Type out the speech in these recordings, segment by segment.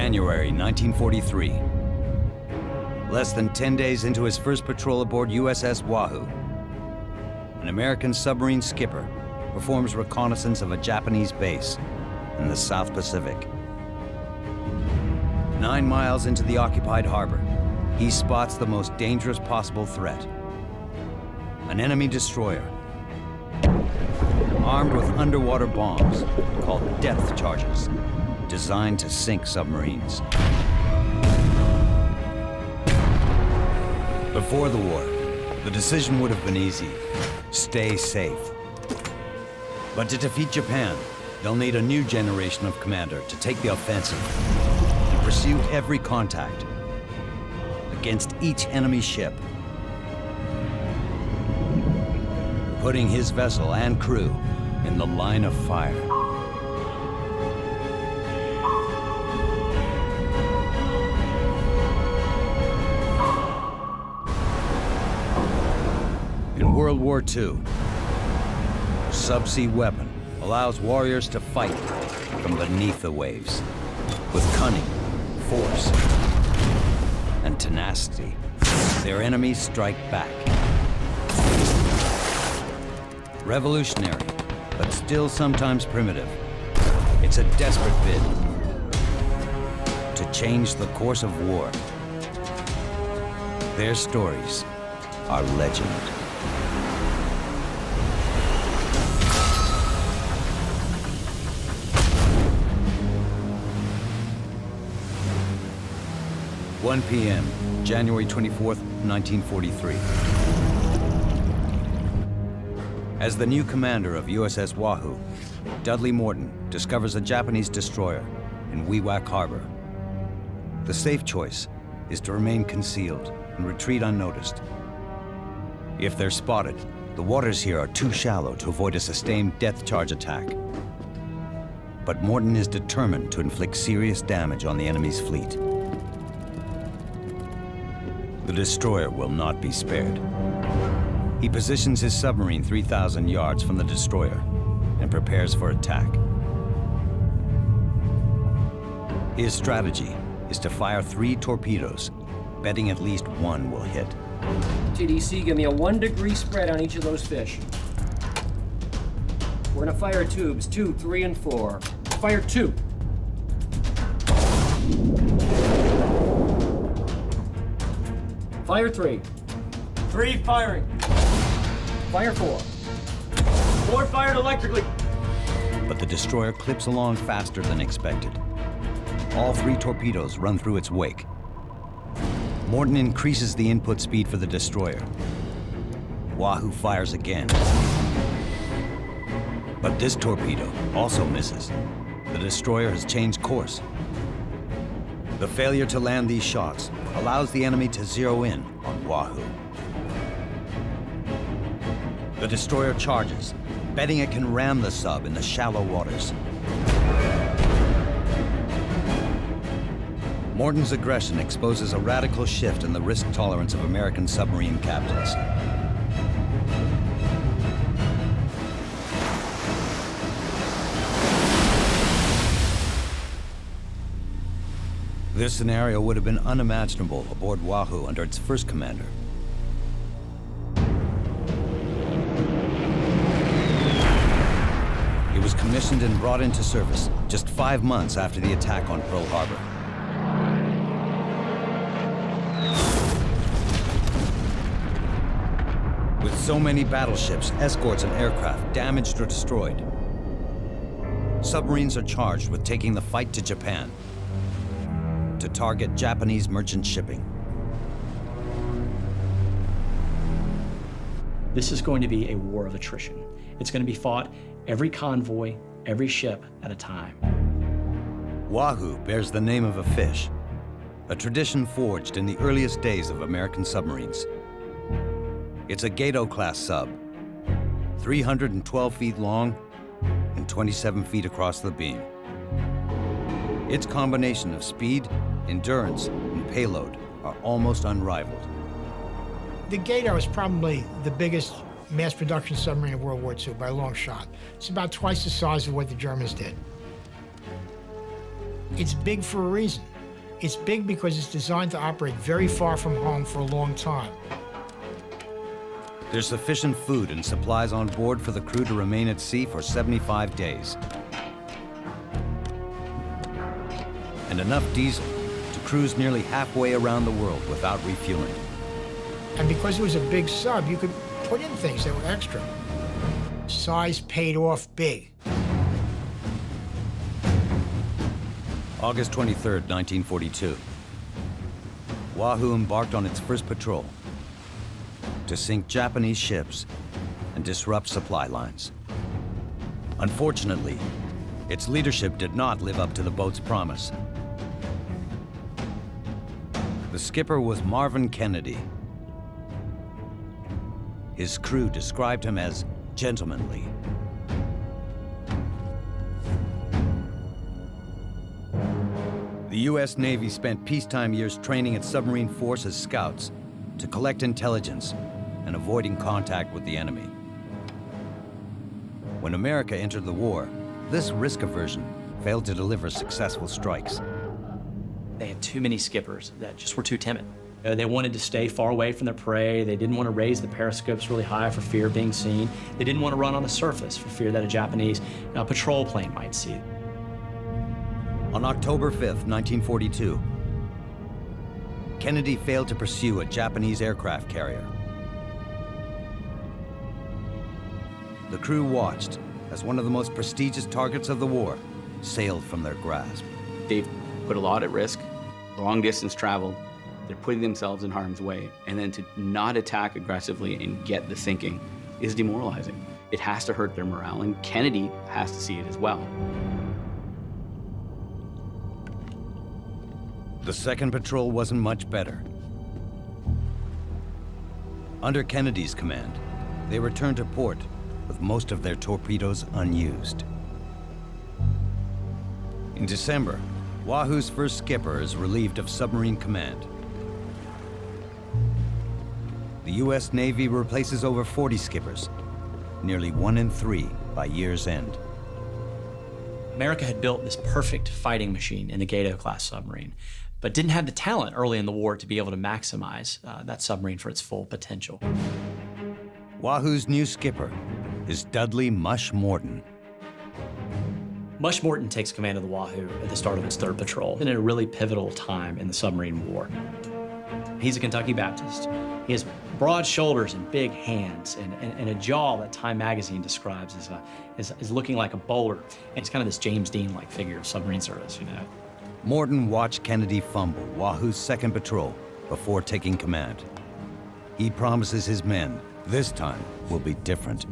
January 1943. Less than 10 days into his first patrol aboard USS Wahoo, an American submarine skipper performs reconnaissance of a Japanese base in the South Pacific. 9 miles into the occupied harbor, he spots the most dangerous possible threat. An enemy destroyer, armed with underwater bombs called depth charges, designed to sink submarines. Before the war, the decision would have been easy: stay safe. But to defeat Japan, they'll need a new generation of commander to take the offensive and pursue every contact against each enemy ship, putting his vessel and crew in the line of fire. In World War II, a subsea weapon allows warriors to fight from beneath the waves with cunning, force, and tenacity. Their enemies strike back. Revolutionary, but still sometimes primitive. It's a desperate bid to change the course of war. Their stories are legend. (1 p.m., January 24th, 1943. As the new commander of USS Wahoo, Dudley Morton discovers a Japanese destroyer in Wewak Harbor. The safe choice is to remain concealed and retreat unnoticed. If they're spotted, the waters here are too shallow to avoid a sustained depth charge attack. But Morton is determined to inflict serious damage on the enemy's fleet. The destroyer will not be spared. He positions his submarine 3,000 yards from the destroyer and prepares for attack. His strategy is to fire 3 torpedoes, betting at least one will hit. TDC, give me a 1-degree spread on each of those fish. We're gonna fire tubes 2, 3, and 4. Fire 2. Fire 3. 3 firing. Fire 4. 4 fired electrically. But the destroyer clips along faster than expected. All 3 torpedoes run through its wake. Morton increases the input speed for the destroyer. Wahoo fires again. But this torpedo also misses. The destroyer has changed course. The failure to land these shots allows the enemy to zero in on Wahoo. The destroyer charges, betting it can ram the sub in the shallow waters. Morton's aggression exposes a radical shift in the risk tolerance of American submarine captains. This scenario would have been unimaginable aboard Wahoo under its first commander. It was commissioned and brought into service just 5 months after the attack on Pearl Harbor. With so many battleships, escorts, and aircraft damaged or destroyed, submarines are charged with taking the fight to Japan to target Japanese merchant shipping. This is going to be a war of attrition. It's going to be fought every convoy, every ship at a time. Wahoo bears the name of a fish, a tradition forged in the earliest days of American submarines. It's a Gato-class sub, 312 feet long and 27 feet across the beam. Its combination of speed, endurance, and payload are almost unrivaled. The Gato is probably the biggest mass production submarine of World War II by a long shot. It's about twice the size of what the Germans did. It's big for a reason. It's big because it's designed to operate very far from home for a long time. There's sufficient food and supplies on board for the crew to remain at sea for 75 days. And enough diesel to cruise nearly halfway around the world without refueling. And because it was a big sub, you could put in things that were extra. Size paid off big. August 23rd, 1942. Wahoo embarked on its first patrol to sink Japanese ships and disrupt supply lines. Unfortunately, its leadership did not live up to the boat's promise. The skipper was Marvin Kennedy. His crew described him as gentlemanly. The U.S. Navy spent peacetime years training its submarine force as scouts to collect intelligence and avoiding contact with the enemy. When America entered the war, this risk aversion failed to deliver successful strikes. They had too many skippers that just were too timid. They wanted to stay far away from their prey. They didn't want to raise the periscopes really high for fear of being seen. They didn't want to run on the surface for fear that a Japanese patrol plane might see it. On October 5th, 1942, Kennedy failed to pursue a Japanese aircraft carrier. The crew watched as one of the most prestigious targets of the war sailed from their grasp. They've put a lot at risk, long distance traveled, they're putting themselves in harm's way, and then to not attack aggressively and get the sinking is demoralizing. It has to hurt their morale, and Kennedy has to see it as well. The second patrol wasn't much better. Under Kennedy's command, they returned to port with most of their torpedoes unused. In December, Wahoo's first skipper is relieved of submarine command. The U.S. Navy replaces over 40 skippers, nearly 1 in 3 by year's end. America had built this perfect fighting machine in the Gato-class submarine, but didn't have the talent early in the war to be able to maximize that submarine for its full potential. Wahoo's new skipper is Dudley "Mush" Morton. Mush Morton takes command of the Wahoo at the start of its third patrol, and at a really pivotal time in the submarine war. He's a Kentucky Baptist. He has broad shoulders and big hands, and a jaw that Time magazine describes as looking like a boulder. And he's kind of this James Dean-like figure of submarine service, you know. Morton watched Kennedy fumble Wahoo's second patrol before taking command. He promises his men this time will be different.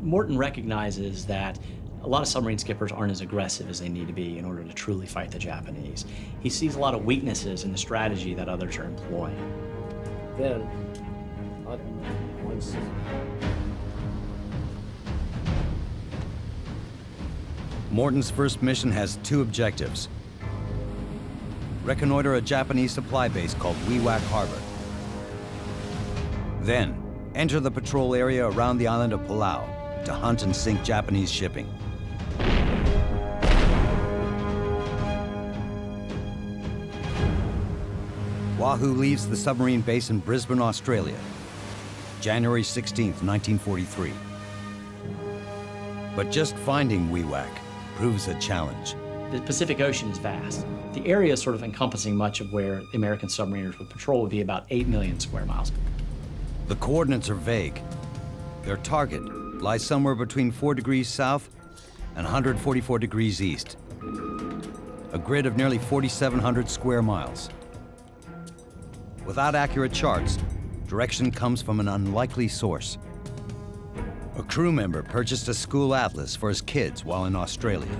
Morton recognizes that a lot of submarine skippers aren't as aggressive as they need to be in order to truly fight the Japanese. He sees a lot of weaknesses in the strategy that others are employing. Then, Morton's first mission has 2 objectives. Reconnoiter a Japanese supply base called Wewak Harbor. Then, enter the patrol area around the island of Palau to hunt and sink Japanese shipping. Wahoo leaves the submarine base in Brisbane, Australia, January 16th, 1943. But just finding Wewak proves a challenge. The Pacific Ocean is vast. The area sort of encompassing much of where the American submariners would patrol would be about 8 million square miles. The coordinates are vague. Their target lies somewhere between 4 degrees south and 144 degrees east. A grid of nearly 4,700 square miles. Without accurate charts, direction comes from an unlikely source. A crew member purchased a school atlas for his kids while in Australia.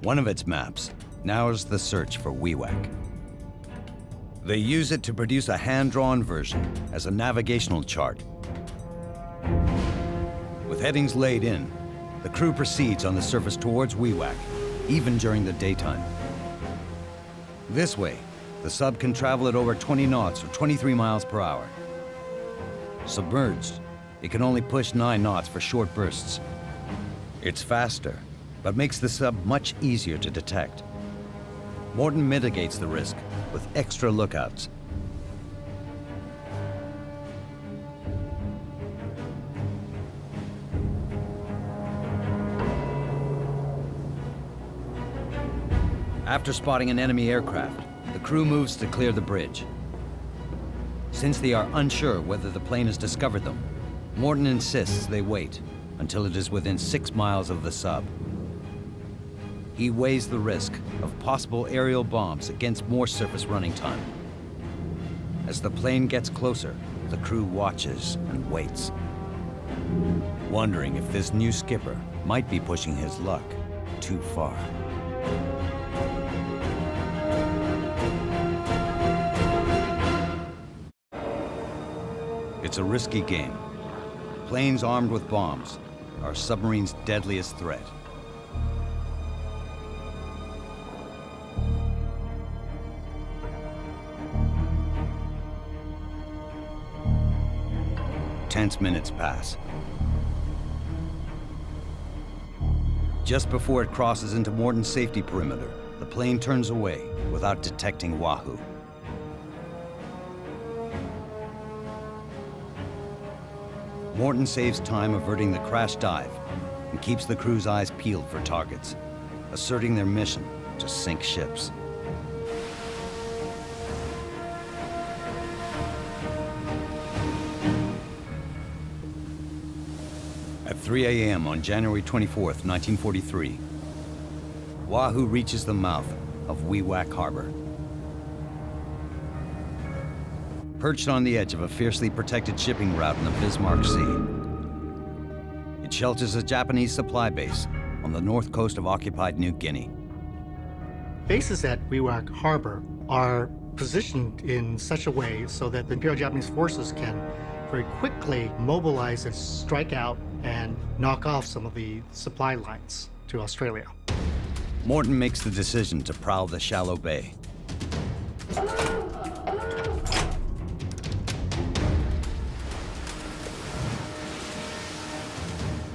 One of its maps narrows the search for Wewak. They use it to produce a hand-drawn version as a navigational chart. With headings laid in, the crew proceeds on the surface towards Wewak, even during the daytime. This way, the sub can travel at over 20 knots or 23 miles per hour. Submerged, it can only push 9 knots for short bursts. It's faster, but makes the sub much easier to detect. Morton mitigates the risk with extra lookouts. After spotting an enemy aircraft, the crew moves to clear the bridge. Since they are unsure whether the plane has discovered them, Morton insists they wait until it is within 6 miles of the sub. He weighs the risk of possible aerial bombs against more surface running time. As the plane gets closer, the crew watches and waits, wondering if this new skipper might be pushing his luck too far. It's a risky game. Planes armed with bombs are a submarine's deadliest threat. Tense minutes pass. Just before it crosses into Morton's safety perimeter, the plane turns away without detecting Wahoo. Morton saves time averting the crash dive and keeps the crew's eyes peeled for targets, asserting their mission to sink ships. At 3 a.m. on January 24th, 1943, Wahoo reaches the mouth of Wewak Harbor. Perched on the edge of a fiercely protected shipping route in the Bismarck Sea, it shelters a Japanese supply base on the north coast of occupied New Guinea. Bases at Wewak Harbor are positioned in such a way so that the Imperial Japanese forces can very quickly mobilize and strike out and knock off some of the supply lines to Australia. Morton makes the decision to prowl the shallow bay.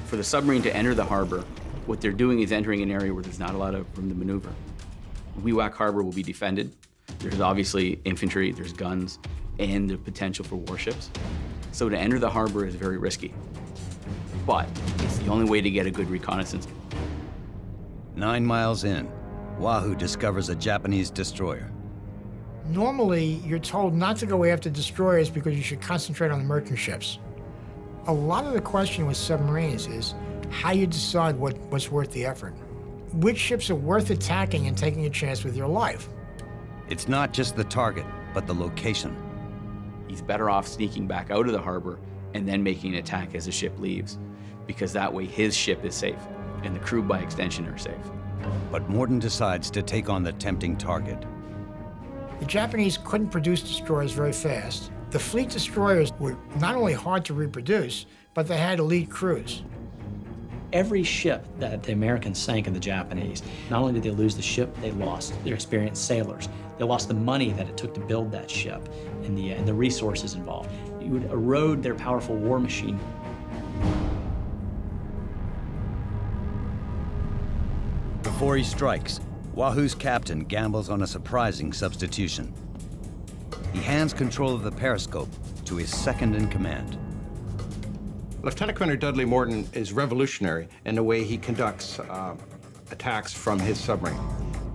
For the submarine to enter the harbor, what they're doing is entering an area where there's not a lot of room to maneuver. Wewak Harbor will be defended. There's obviously infantry, there's guns, and the potential for warships. So to enter the harbor is very risky. But it's the only way to get a good reconnaissance. 9 miles in, Wahoo discovers a Japanese destroyer. Normally, you're told not to go after destroyers because you should concentrate on the merchant ships. A lot of the question with submarines is how you decide what's worth the effort. Which ships are worth attacking and taking a chance with your life? It's not just the target, but the location. He's better off sneaking back out of the harbor and then making an attack as the ship leaves, because that way his ship is safe, and the crew, by extension, are safe. But Morton decides to take on the tempting target. The Japanese couldn't produce destroyers very fast. The fleet destroyers were not only hard to reproduce, but they had elite crews. Every ship that the Americans sank in the Japanese, not only did they lose the ship, they lost their experienced sailors. They lost the money that it took to build that ship and the resources involved. You would erode their powerful war machine. Before he strikes, Wahoo's captain gambles on a surprising substitution. He hands control of the periscope to his second-in-command. Lieutenant Commander Dudley Morton is revolutionary in the way he conducts attacks from his submarine.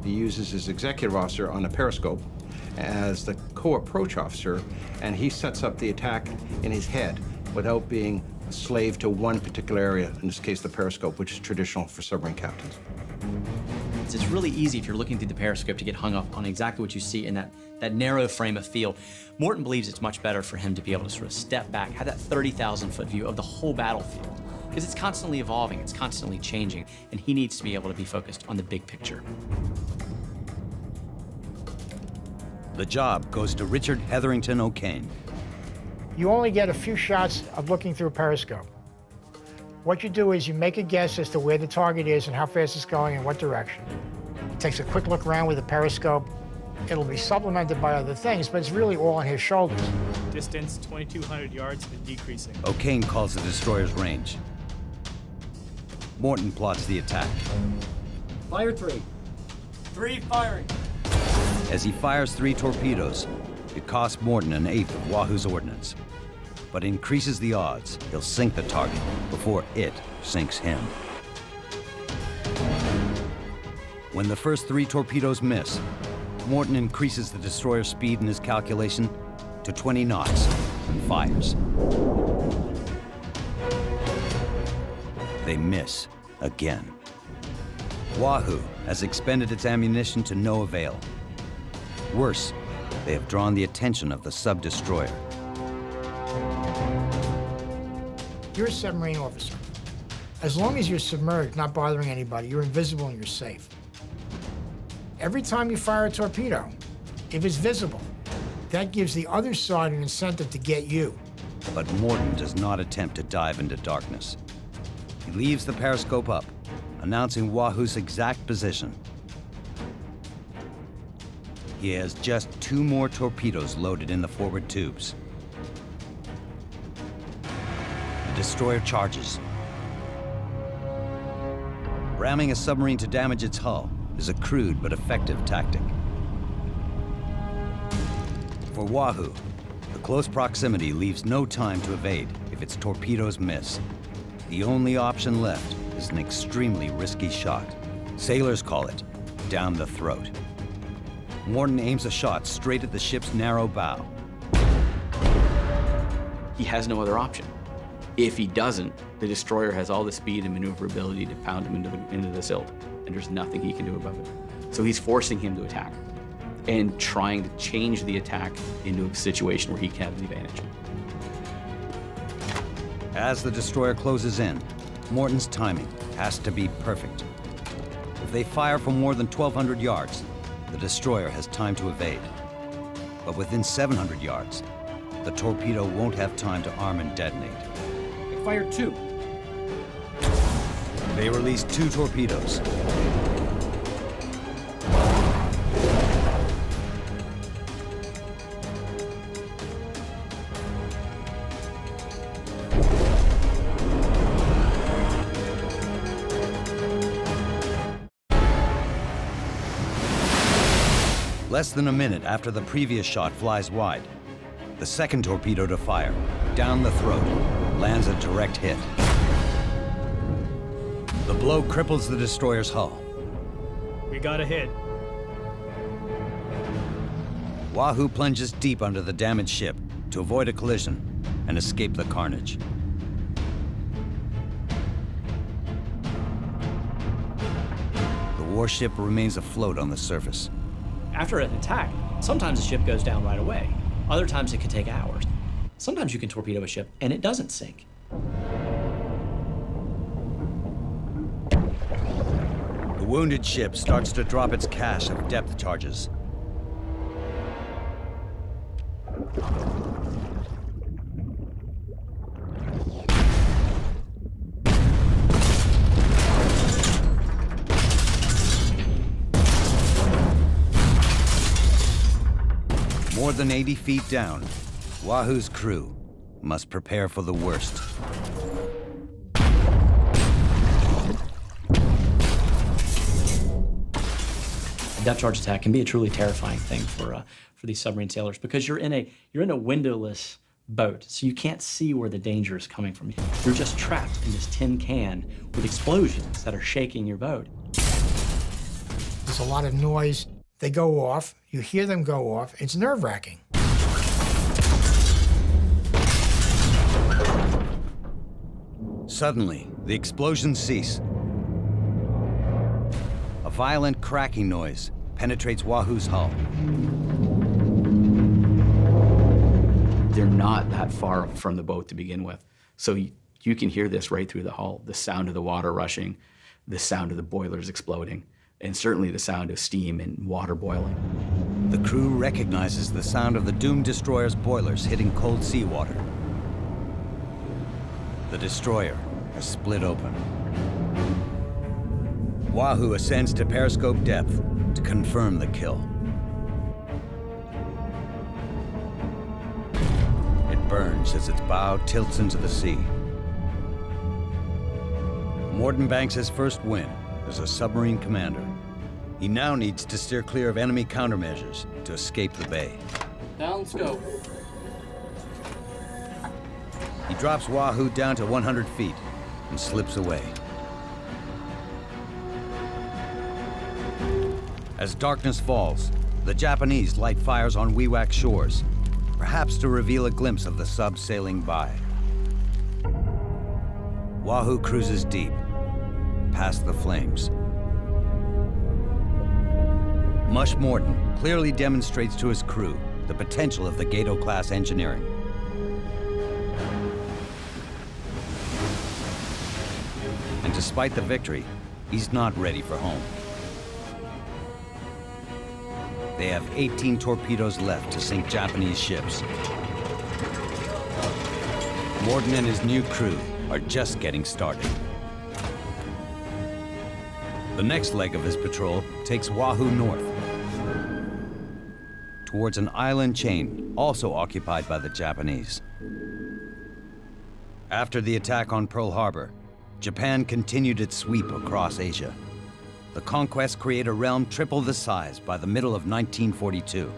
He uses his executive officer on the periscope as the co-approach officer, and he sets up the attack in his head without being a slave to one particular area, in this case the periscope, which is traditional for submarine captains. It's really easy if you're looking through the periscope to get hung up on exactly what you see in that narrow frame of field. Morton believes it's much better for him to be able to sort of step back, have that 30,000-foot view of the whole battlefield, because it's constantly evolving, it's constantly changing, and he needs to be able to be focused on the big picture. The job goes to Richard Hetherington O'Kane. You only get a few shots of looking through a periscope. What you do is you make a guess as to where the target is and how fast it's going and what direction. He takes a quick look around with the periscope. It'll be supplemented by other things, but it's really all on his shoulders. Distance 2,200 yards and decreasing. O'Kane calls the destroyer's range. Morton plots the attack. Fire 3. 3 firing. As he fires 3 torpedoes, it costs Morton an eighth of Wahoo's ordnance, but increases the odds he'll sink the target before it sinks him. When the first 3 torpedoes miss, Morton increases the destroyer's speed in his calculation to 20 knots and fires. They miss again. Wahoo has expended its ammunition to no avail. Worse, they have drawn the attention of the sub-destroyer. You're a submarine officer. As long as you're submerged, not bothering anybody, you're invisible and you're safe. Every time you fire a torpedo, if it's visible, that gives the other side an incentive to get you. But Morton does not attempt to dive into darkness. He leaves the periscope up, announcing Wahoo's exact position. He has just 2 more torpedoes loaded in the forward tubes. The destroyer charges. Ramming a submarine to damage its hull is a crude but effective tactic. For Wahoo, the close proximity leaves no time to evade if its torpedoes miss. The only option left is an extremely risky shot. Sailors call it down the throat. Morton aims a shot straight at the ship's narrow bow. He has no other option. If he doesn't, the destroyer has all the speed and maneuverability to pound him into the silt, and there's nothing he can do about it. So he's forcing him to attack and trying to change the attack into a situation where he can have the advantage. As the destroyer closes in, Morton's timing has to be perfect. If they fire from more than 1,200 yards, the destroyer has time to evade. But within 700 yards, the torpedo won't have time to arm and detonate. I fired 2. They release 2 torpedoes. Less than a minute after the previous shot flies wide, the second torpedo to fire, down the throat, lands a direct hit. The blow cripples the destroyer's hull. We got a hit. Wahoo plunges deep under the damaged ship to avoid a collision and escape the carnage. The warship remains afloat on the surface. After an attack, sometimes the ship goes down right away. Other times it can take hours. Sometimes you can torpedo a ship and it doesn't sink. The wounded ship starts to drop its cache of depth charges. More than 80 feet down, Wahoo's crew must prepare for the worst. Depth charge attack can be a truly terrifying thing for these submarine sailors because you're in a windowless boat, so you can't see where the danger is coming from. You're just trapped in this tin can with explosions that are shaking your boat. There's a lot of noise. They go off. You hear them go off. It's nerve-wracking. Suddenly, the explosions cease. A violent cracking noise penetrates Wahoo's hull. They're not that far from the boat to begin with. So you can hear this right through the hull, the sound of the water rushing, the sound of the boilers exploding, and certainly the sound of steam and water boiling. The crew recognizes the sound of the doomed destroyer's boilers hitting cold seawater. The destroyer has split open. Wahoo ascends to periscope depth to confirm the kill. It burns as its bow tilts into the sea. Morton banks his first win as a submarine commander. He now needs to steer clear of enemy countermeasures to escape the bay. Down scope. He drops Wahoo down to 100 feet and slips away. As darkness falls, the Japanese light fires on Wewak shores, perhaps to reveal a glimpse of the sub sailing by. Wahoo cruises deep, past the flames. Mush Morton clearly demonstrates to his crew the potential of the Gato-class engineering. And despite the victory, he's not ready for home. They have 18 torpedoes left to sink Japanese ships. Morton and his new crew are just getting started. The next leg of his patrol takes Wahoo north, towards an island chain also occupied by the Japanese. After the attack on Pearl Harbor, Japan continued its sweep across Asia. The conquest created a realm triple the size by the middle of 1942.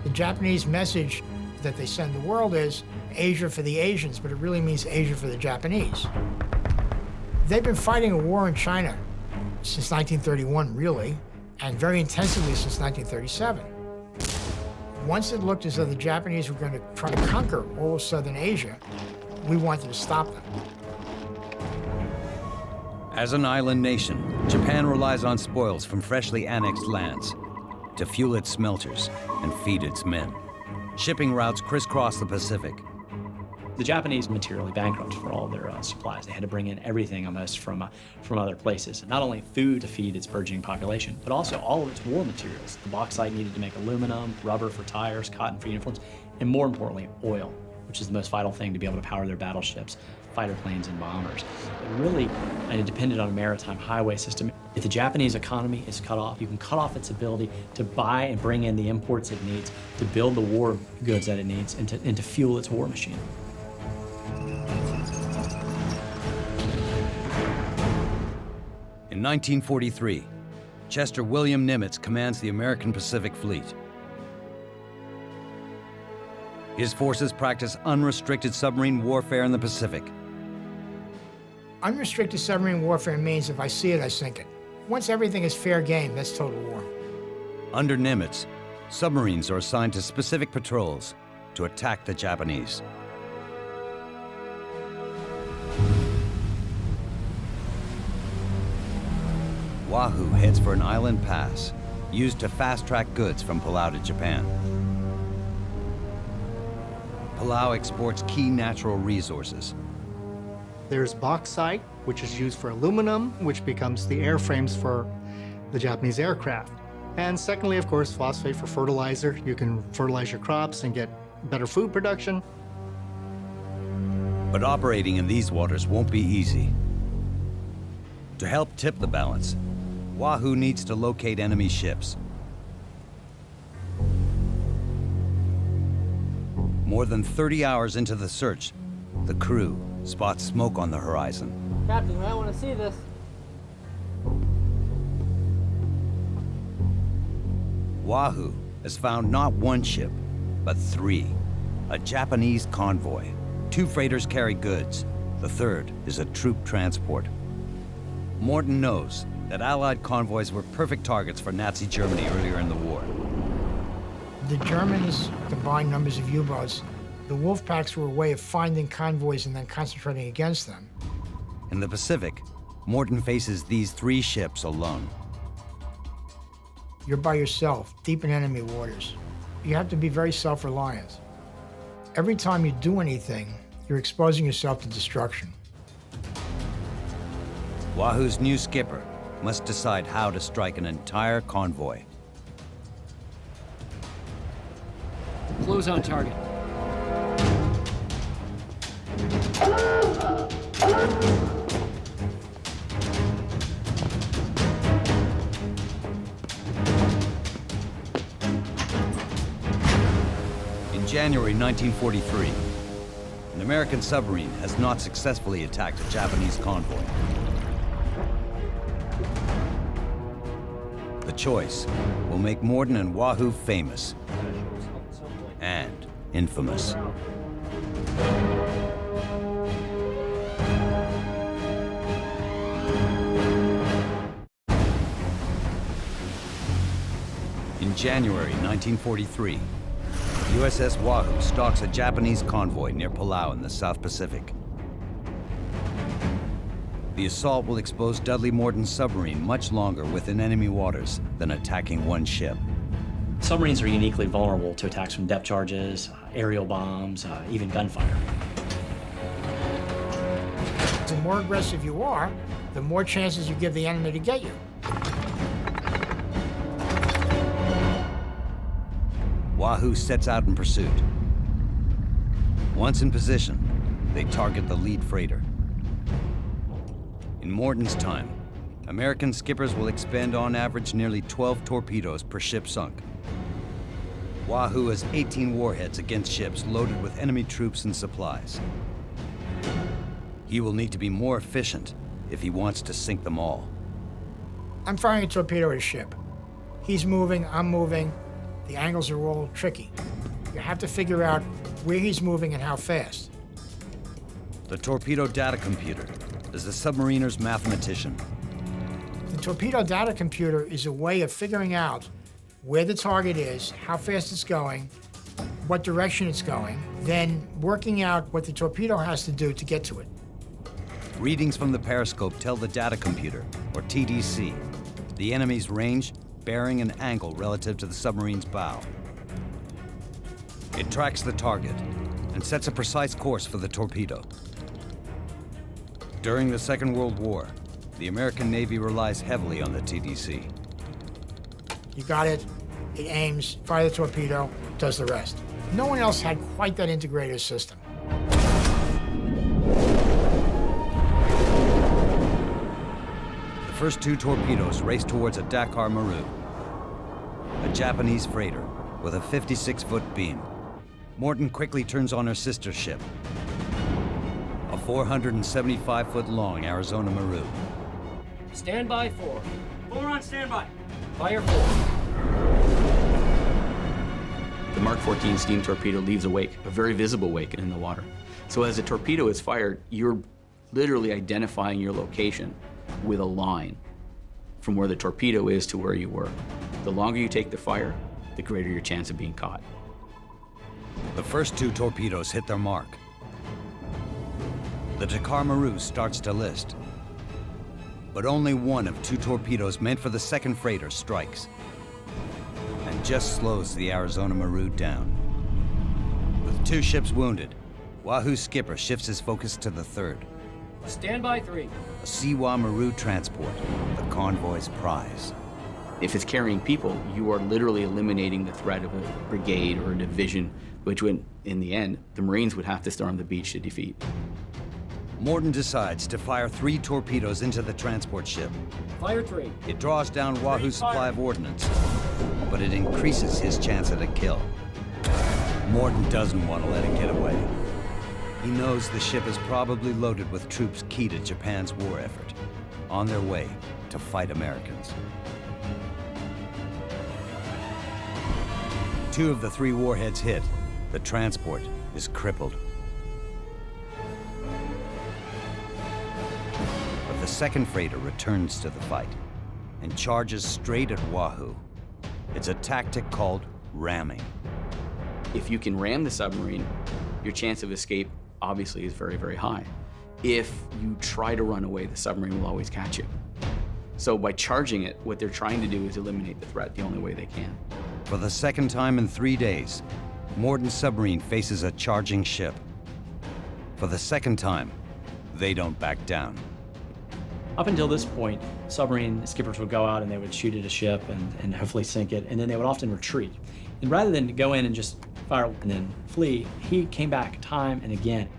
The Japanese message that they send the world is Asia for the Asians, but it really means Asia for the Japanese. They've been fighting a war in China since 1931, really, and very intensively since 1937. Once it looked as though the Japanese were going to try to conquer all of southern Asia, we wanted to stop them. As an island nation, Japan relies on spoils from freshly annexed lands to fuel its smelters and feed its men. Shipping routes crisscross the Pacific. The Japanese materially bankrupt for all their supplies. They had to bring in everything almost from other places. Not only food to feed its burgeoning population, but also all of its war materials. The bauxite needed to make aluminum, rubber for tires, cotton for uniforms, and more importantly, oil, which is the most vital thing to be able to power their battleships, fighter planes, and bombers. It really depended on a maritime highway system. If the Japanese economy is cut off, you can cut off its ability to buy and bring in the imports it needs, to build the war goods that it needs, and to fuel its war machine. In 1943, Chester William Nimitz commands the American Pacific Fleet. His forces practice unrestricted submarine warfare in the Pacific. Unrestricted submarine warfare means if I see it, I sink it. Once everything is fair game, that's total war. Under Nimitz, submarines are assigned to specific patrols to attack the Japanese. Wahoo heads for an island pass, used to fast-track goods from Palau to Japan. Palau exports key natural resources. There's bauxite, which is used for aluminum, which becomes the airframes for the Japanese aircraft. And secondly, of course, phosphate for fertilizer. You can fertilize your crops and get better food production. But operating in these waters won't be easy. To help tip the balance, Wahoo needs to locate enemy ships. More than 30 hours into the search, the crew spots smoke on the horizon. Captain, you might want to see this. Wahoo has found not one ship, but three. A Japanese convoy. 2 freighters carry goods. The third is a troop transport. Morton knows that Allied convoys were perfect targets for Nazi Germany earlier in the war. The Germans combined numbers of U-boats. The Wolfpacks were a way of finding convoys and then concentrating against them. In the Pacific, Morton faces these 3 ships alone. You're by yourself, deep in enemy waters. You have to be very self-reliant. Every time you do anything, you're exposing yourself to destruction. Wahoo's new skipper must decide how to strike an entire convoy. Close on target. In January 1943, an American submarine has not successfully attacked a Japanese convoy. The choice will make Morton and Wahoo famous and infamous. In January 1943, USS Wahoo stalks a Japanese convoy near Palau in the South Pacific. The assault will expose Dudley Morton's submarine much longer within enemy waters than attacking one ship. Submarines are uniquely vulnerable to attacks from depth charges, aerial bombs, even gunfire. The more aggressive you are, the more chances you give the enemy to get you. Wahoo sets out in pursuit. Once in position, they target the lead freighter. In Morton's time, American skippers will expend on average nearly 12 torpedoes per ship sunk. Wahoo has 18 warheads against ships loaded with enemy troops and supplies. He will need to be more efficient if he wants to sink them all. I'm firing a torpedo at a ship. He's moving, I'm moving. The angles are all tricky. You have to figure out where he's moving and how fast. The torpedo data computer is the submariner's mathematician. The torpedo data computer is a way of figuring out where the target is, how fast it's going, what direction it's going, then working out what the torpedo has to do to get to it. Readings from the periscope tell the data computer, or TDC, the enemy's range, bearing, and angle relative to the submarine's bow. It tracks the target and sets a precise course for the torpedo. During the Second World War, the American Navy relies heavily on the TDC. You got it, it aims, fire the torpedo, does the rest. No one else had quite that integrated system. The first two torpedoes race towards a Dakar Maru, a Japanese freighter with a 56-foot beam. Morton quickly turns on her sister ship, a 475-foot-long Arizona Maru. Stand by 4. 4 on standby. Fire 4. The Mark 14 steam torpedo leaves a wake, a very visible wake in the water. So as the torpedo is fired, you're literally identifying your location with a line from where the torpedo is to where you were. The longer you take the fire, the greater your chance of being caught. The first two torpedoes hit their mark. The Dakar Maru starts to list, but only one of two torpedoes meant for the second freighter strikes and just slows the Arizona Maru down. With two ships wounded, Wahoo's skipper shifts his focus to the third, Stand by 3. a Siwa Maru transport, the convoy's prize. If it's carrying people, you are literally eliminating the threat of a brigade or a division, which would, in the end, the Marines would have to storm the beach to defeat. Morton decides to fire 3 torpedoes into the transport ship. Fire 3. It draws down Wahoo's supply of ordnance, but it increases his chance at a kill. Morton doesn't want to let it get away. He knows the ship is probably loaded with troops key to Japan's war effort, on their way to fight Americans. 2 of the 3 warheads hit. The transport is crippled. But the second freighter returns to the fight and charges straight at Wahoo. It's a tactic called ramming. If you can ram the submarine, your chance of escape obviously is very, very high. If you try to run away, the submarine will always catch you. So by charging it, what they're trying to do is eliminate the threat the only way they can. For the second time in 3 days, Morton's submarine faces a charging ship. For the second time, they don't back down. Up until this point, submarine skippers would go out and they would shoot at a ship and hopefully sink it, and then they would often retreat. And rather than go in and just fire and then flee, he came back time and again.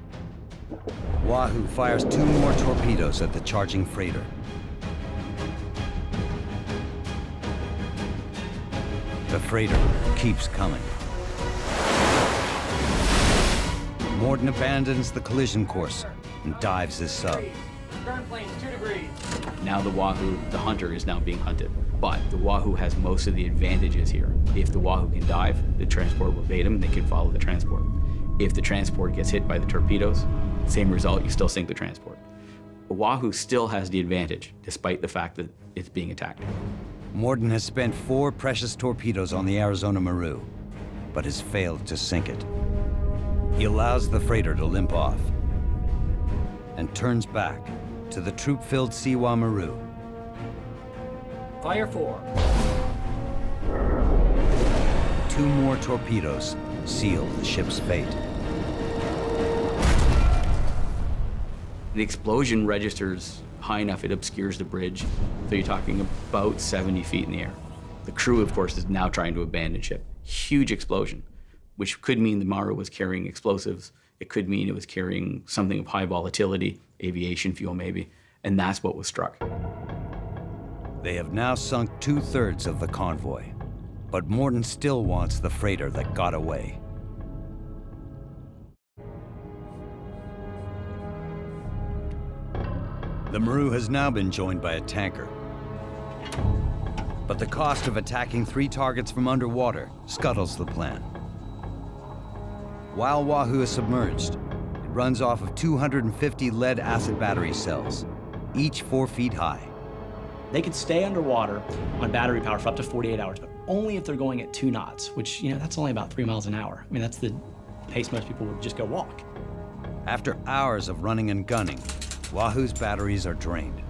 Wahoo fires 2 more torpedoes at the charging freighter. The freighter keeps coming. Morton abandons the collision course and dives his sub. Stern plane's 2 degrees. Now the Wahoo, the hunter, is now being hunted. But the Wahoo has most of the advantages here. If the Wahoo can dive, the transport will evade him and they can follow the transport. If the transport gets hit by the torpedoes, same result, you still sink the transport. The Wahoo still has the advantage, despite the fact that it's being attacked. Morton has spent 4 precious torpedoes on the Arizona Maru, but has failed to sink it. He allows the freighter to limp off and turns back to the troop-filled Siwa Maru. Fire 4. 2 more torpedoes seal the ship's fate. The explosion registers high enough, it obscures the bridge. So you're talking about 70 feet in the air. The crew, of course, is now trying to abandon ship. Huge explosion, which could mean the Maru was carrying explosives. It could mean it was carrying something of high volatility, aviation fuel maybe, and that's what was struck. They have now sunk 2/3 of the convoy, but Morton still wants the freighter that got away. The Maru has now been joined by a tanker. But the cost of attacking 3 targets from underwater scuttles the plan. While Wahoo is submerged, it runs off of 250 lead-acid battery cells, each 4 feet high. They could stay underwater on battery power for up to 48 hours, but only if they're going at 2 knots, which, that's only about 3 miles an hour. I mean, that's the pace most people would just go walk. After hours of running and gunning, Wahoo's batteries are drained.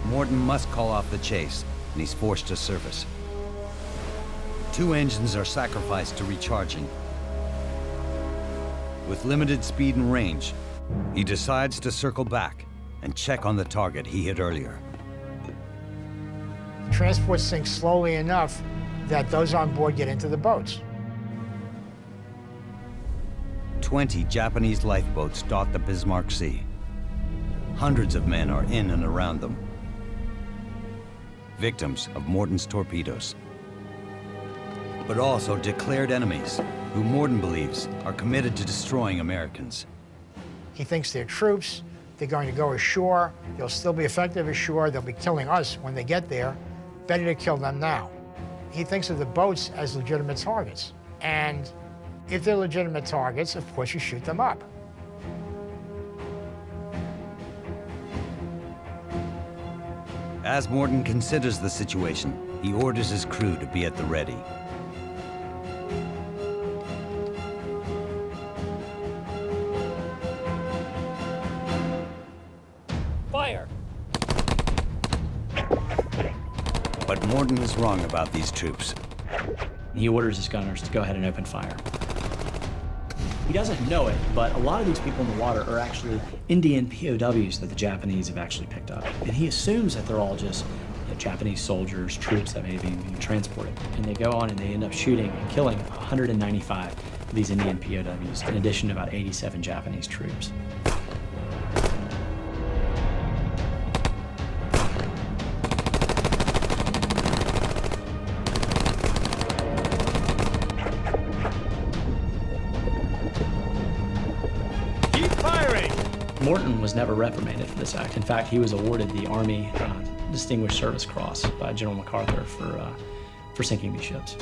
Morton must call off the chase, and he's forced to surface. 2 engines are sacrificed to recharging. With limited speed and range, he decides to circle back and check on the target he hit earlier. The transport sinks slowly enough that those on board get into the boats. 20 Japanese lifeboats dot the Bismarck Sea. Hundreds of men are in and around them, victims of Morton's torpedoes, but also declared enemies who Morton believes are committed to destroying Americans. He thinks they're troops, they're going to go ashore, they'll still be effective ashore, they'll be killing us when they get there. Better to kill them now. He thinks of the boats as legitimate targets. And if they're legitimate targets, of course you shoot them up. As Morton considers the situation, he orders his crew to be at the ready. Fire! But Morton is wrong about these troops. He orders his gunners to go ahead and open fire. He doesn't know it, but a lot of these people in the water are actually Indian POWs that the Japanese have actually picked up. And he assumes that they're all just Japanese soldiers, troops that may be being transported. And they go on and they end up shooting and killing 195 of these Indian POWs, in addition to about 87 Japanese troops. Morton was never reprimanded for this act. In fact, he was awarded the Army Distinguished Service Cross by General MacArthur for sinking these ships.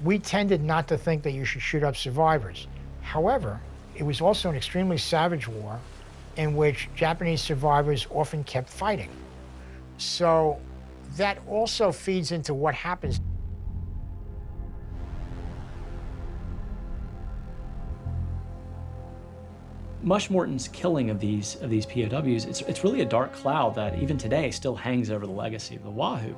We tended not to think that you should shoot up survivors. However, it was also an extremely savage war in which Japanese survivors often kept fighting. So that also feeds into what happens. Mush Morton's killing of these POWs, it's really a dark cloud that even today still hangs over the legacy of the Wahoo.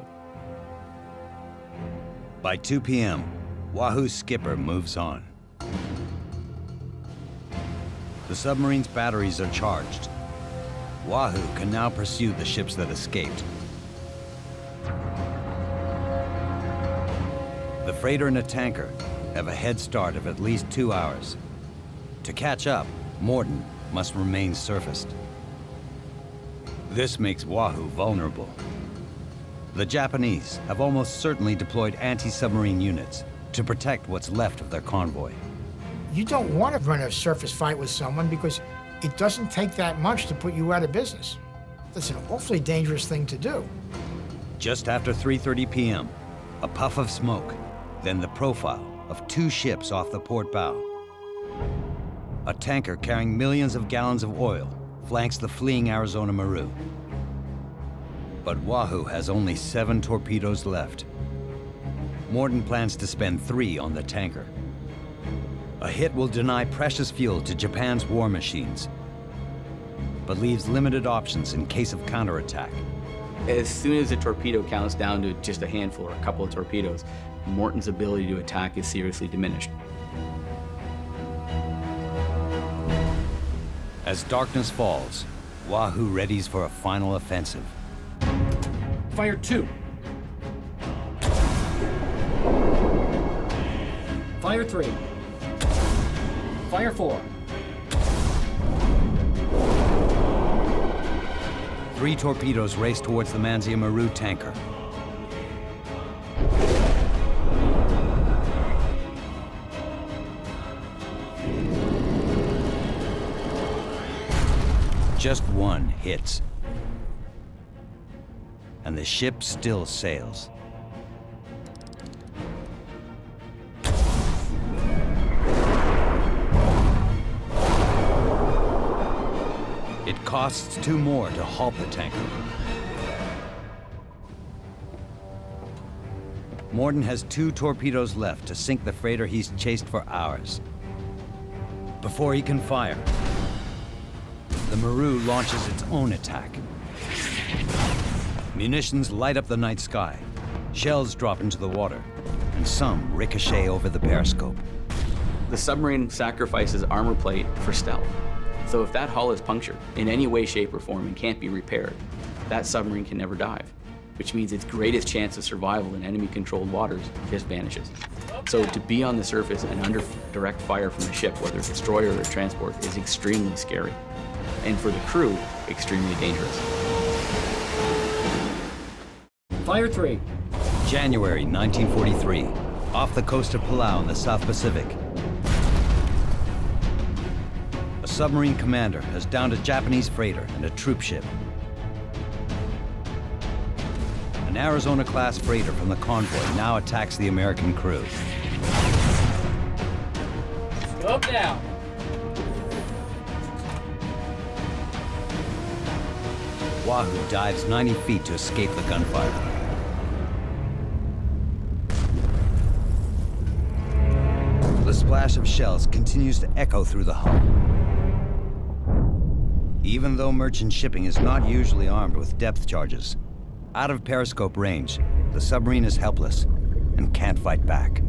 By 2 p.m., Wahoo's skipper moves on. The submarine's batteries are charged. Wahoo can now pursue the ships that escaped. The freighter and a tanker have a head start of at least 2 hours. To catch up, Morton must remain surfaced. This makes Wahoo vulnerable. The Japanese have almost certainly deployed anti-submarine units, to protect what's left of their convoy. You don't want to run a surface fight with someone because it doesn't take that much to put you out of business. That's an awfully dangerous thing to do. Just after 3:30 p.m., a puff of smoke, then the profile of two ships off the port bow. A tanker carrying millions of gallons of oil flanks the fleeing Arizona Maru. But Wahoo has only 7 torpedoes left. Morton plans to spend 3 on the tanker. A hit will deny precious fuel to Japan's war machines, but leaves limited options in case of counterattack. As soon as the torpedo counts down to just a handful or a couple of torpedoes, Morton's ability to attack is seriously diminished. As darkness falls, Wahoo readies for a final offensive. Fire 2. Fire 3. Fire 4. 3 torpedoes race towards the Manzia Maru tanker. Just one hits, and the ship still sails. It costs 2 more to halt the tanker. Morton has 2 torpedoes left to sink the freighter he's chased for hours. Before he can fire, the Maru launches its own attack. Munitions light up the night sky. Shells drop into the water, and some ricochet over the periscope. The submarine sacrifices armor plate for stealth. So if that hull is punctured in any way, shape, or form and can't be repaired, that submarine can never dive, which means its greatest chance of survival in enemy-controlled waters just vanishes. So to be on the surface and under direct fire from a ship, whether destroyer or transport, is extremely scary. And for the crew, extremely dangerous. Fire 3. January 1943, off the coast of Palau in the South Pacific. A submarine commander has downed a Japanese freighter and a troop ship. An Arizona-class freighter from the convoy now attacks the American crew. Scope down. Wahoo dives 90 feet to escape the gunfire. The splash of shells continues to echo through the hull. Even though merchant shipping is not usually armed with depth charges, out of periscope range, the submarine is helpless and can't fight back.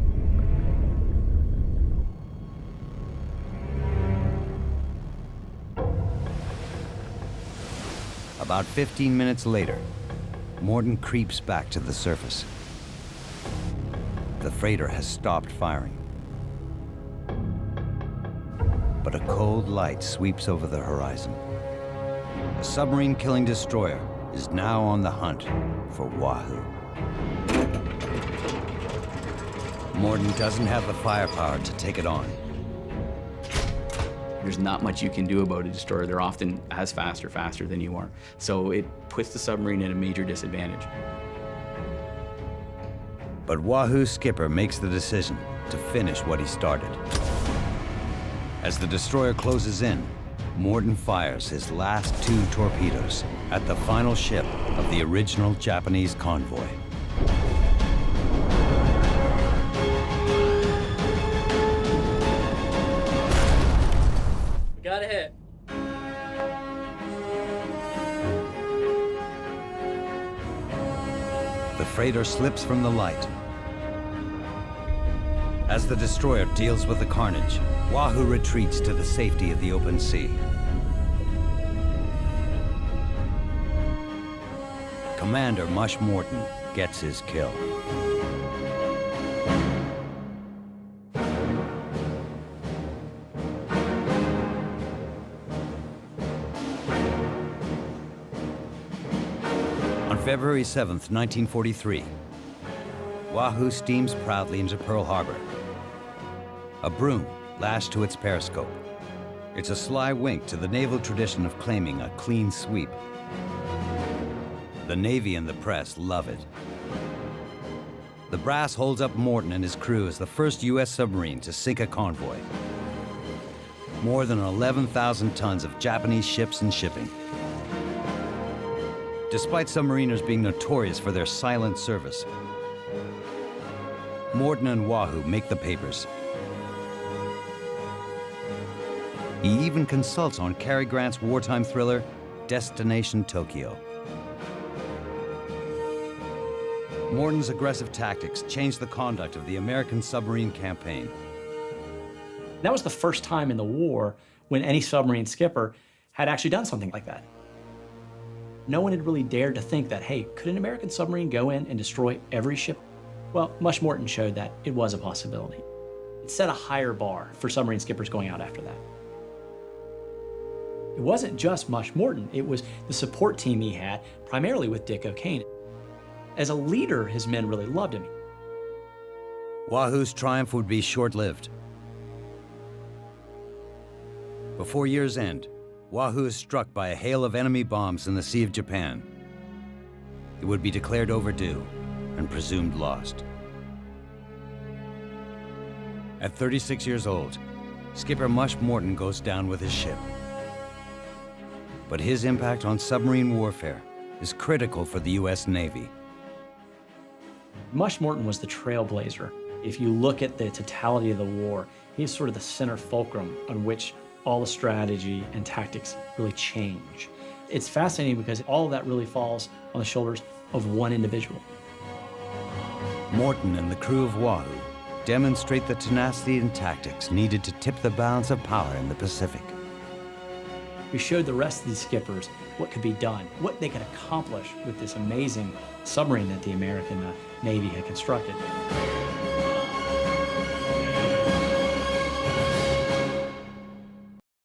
About 15 minutes later, Morton creeps back to the surface. The freighter has stopped firing. But a cold light sweeps over the horizon. A submarine-killing destroyer is now on the hunt for Wahoo. Morton doesn't have the firepower to take it on. There's not much you can do about a destroyer. They're often as fast or faster than you are. So it puts the submarine at a major disadvantage. But Wahoo's skipper makes the decision to finish what he started. As the destroyer closes in, Morton fires his last 2 torpedoes at the final ship of the original Japanese convoy. Got a hit. The freighter slips from the light. As the destroyer deals with the carnage, Wahoo retreats to the safety of the open sea. Commander Mush Morton gets his kill. On February 7th, 1943, Wahoo steams proudly into Pearl Harbor. A broom lashed to its periscope. It's a sly wink to the naval tradition of claiming a clean sweep. The Navy and the press love it. The brass holds up Morton and his crew as the first U.S. submarine to sink a convoy. More than 11,000 tons of Japanese ships and shipping. Despite submariners being notorious for their silent service, Morton and Wahoo make the papers. He even consults on Cary Grant's wartime thriller, Destination Tokyo. Morton's aggressive tactics changed the conduct of the American submarine campaign. That was the first time in the war when any submarine skipper had actually done something like that. No one had really dared to think that, hey, could an American submarine go in and destroy every ship? Well, Mush Morton showed that it was a possibility. It set a higher bar for submarine skippers going out after that. It wasn't just Mush Morton, it was the support team he had, primarily with Dick O'Kane. As a leader, his men really loved him. Wahoo's triumph would be short-lived. Before year's end, Wahoo is struck by a hail of enemy bombs in the Sea of Japan. It would be declared overdue and presumed lost. At 36 years old, skipper Mush Morton goes down with his ship. But his impact on submarine warfare is critical for the U.S. Navy. Mush Morton was the trailblazer. If you look at the totality of the war, he's sort of the center fulcrum on which all the strategy and tactics really change. It's fascinating because all of that really falls on the shoulders of one individual. Morton and the crew of Wahoo demonstrate the tenacity and tactics needed to tip the balance of power in the Pacific. We showed the rest of these skippers what could be done, what they could accomplish with this amazing submarine that the American Navy had constructed.